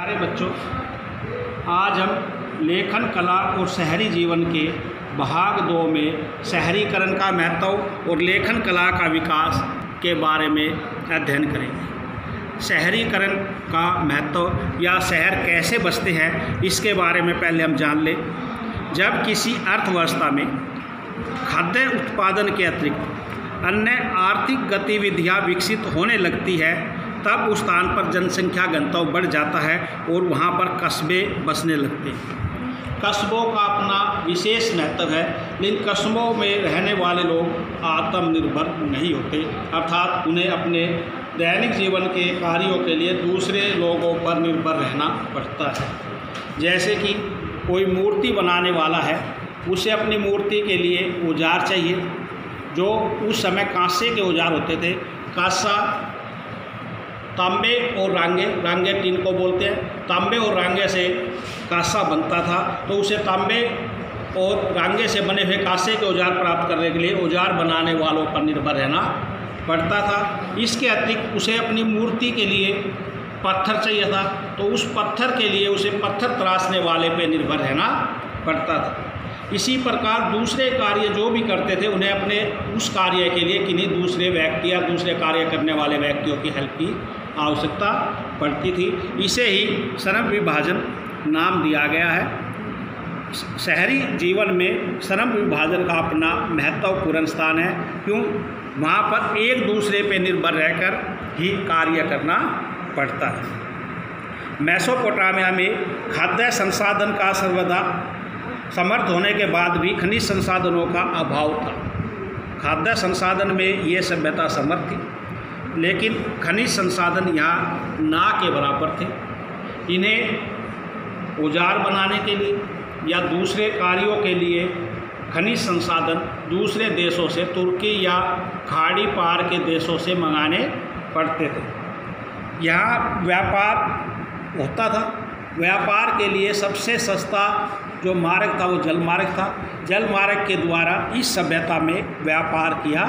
प्यारे बच्चों, आज हम लेखन कला और शहरी जीवन के भाग 2 में शहरीकरण का महत्व और लेखन कला का विकास के बारे में अध्ययन करेंगे। शहरीकरण का महत्व या शहर कैसे बसते हैं इसके बारे में पहले हम जान लें। जब किसी अर्थव्यवस्था में खाद्य उत्पादन के अतिरिक्त अन्य आर्थिक गतिविधियां विकसित होने लगती है तब उस स्थान पर जनसंख्या घनत्व बढ़ जाता है और वहाँ पर कस्बे बसने लगते हैं। कस्बों का अपना विशेष महत्व है, लेकिन कस्बों में रहने वाले लोग आत्मनिर्भर नहीं होते, अर्थात उन्हें अपने दैनिक जीवन के कार्यों के लिए दूसरे लोगों पर निर्भर रहना पड़ता है। जैसे कि कोई मूर्ति बनाने वाला है, उसे अपनी मूर्ति के लिए औजार चाहिए, जो उस समय कांसे के औजार होते थे। कांसा तांबे और रांगे टीन को बोलते हैं। तांबे और रांगे से कांसा बनता था, तो उसे तांबे और रांगे से बने हुए कांसे के औजार प्राप्त करने के लिए औजार बनाने वालों पर निर्भर रहना पड़ता था। इसके अतिरिक्त उसे अपनी मूर्ति के लिए पत्थर चाहिए था, तो उस पत्थर के लिए उसे पत्थर तराशने वाले पर निर्भर रहना पड़ता था। इसी प्रकार दूसरे कार्य जो भी करते थे, उन्हें अपने उस कार्य के लिए किन्हीं दूसरे व्यक्ति या दूसरे कार्य करने वाले व्यक्तियों की हेल्प की आवश्यकता पड़ती थी। इसे ही श्रम विभाजन नाम दिया गया है। शहरी जीवन में श्रम विभाजन का अपना महत्वपूर्ण स्थान है। क्यों? वहाँ पर एक दूसरे पर निर्भर रहकर ही कार्य करना पड़ता है। मेसोपोटामिया में खाद्य संसाधन का सर्वदा समर्थ होने के बाद भी खनिज संसाधनों का अभाव था। खाद्य संसाधन में ये सभ्यता समर्थ थी, लेकिन खनिज संसाधन यहाँ ना के बराबर थे। इन्हें औजार बनाने के लिए या दूसरे कार्यों के लिए खनिज संसाधन दूसरे देशों से, तुर्की या खाड़ी पार के देशों से मंगाने पड़ते थे। यहाँ व्यापार होता था। व्यापार के लिए सबसे सस्ता जो मार्ग था वो जल मार्ग था। जल मार्ग के द्वारा इस सभ्यता में व्यापार किया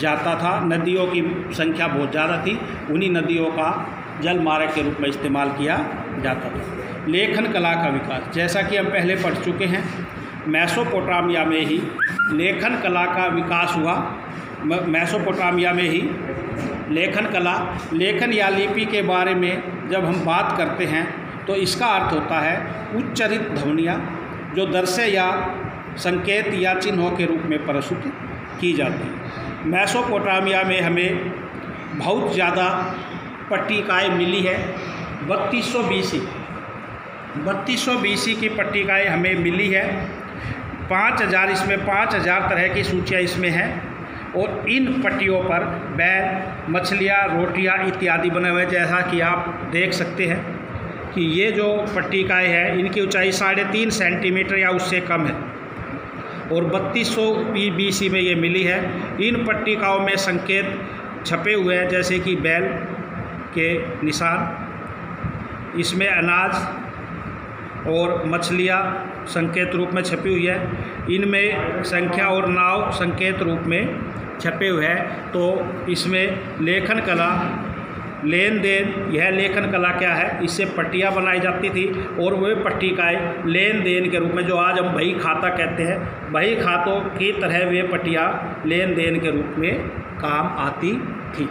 जाता था। नदियों की संख्या बहुत ज़्यादा थी, उन्हीं नदियों का जल मार्ग के रूप में इस्तेमाल किया जाता था। लेखन कला का विकास, जैसा कि हम पहले पढ़ चुके हैं, मेसोपोटामिया में ही लेखन कला का विकास हुआ। मेसोपोटामिया में ही लेखन कला, लेखन या लिपि के बारे में जब हम बात करते हैं तो इसका अर्थ होता है उच्चरित ध्वनियाँ जो दृश्य या संकेत या चिन्हों के रूप में प्रस्तुत की जाती हैं। मेसोपोटामिया में हमें बहुत ज़्यादा पट्टिकाएँ मिली है। 3200 BC की पट्टिकाएँ हमें मिली है। 5000 इसमें 5000 तरह की सूचियाँ इसमें हैं, और इन पट्टियों पर बैल, मछलियाँ, रोटियाँ इत्यादि बने हुए हैं। जैसा कि आप देख सकते हैं कि ये जो पट्टिकाएँ हैं, इनकी ऊंचाई 3.5 सेंटीमीटर या उससे कम है, और 3200 BC में ये मिली है। इन पट्टिकाओं में संकेत छपे हुए हैं, जैसे कि बैल के निशान, इसमें अनाज और मछलियाँ संकेत रूप में छपी हुई है। इनमें संख्या और नाव संकेत रूप में छपे हुए हैं। तो इसमें लेखन कला, लेन देन, यह लेखन कला क्या है? इससे पट्टियाँ बनाई जाती थी, और वे पट्टिकाएँ लेन देन के रूप में, जो आज हम बही खाता कहते हैं, बही खातों की तरह वे पट्टियाँ लेन देन के रूप में काम आती थी।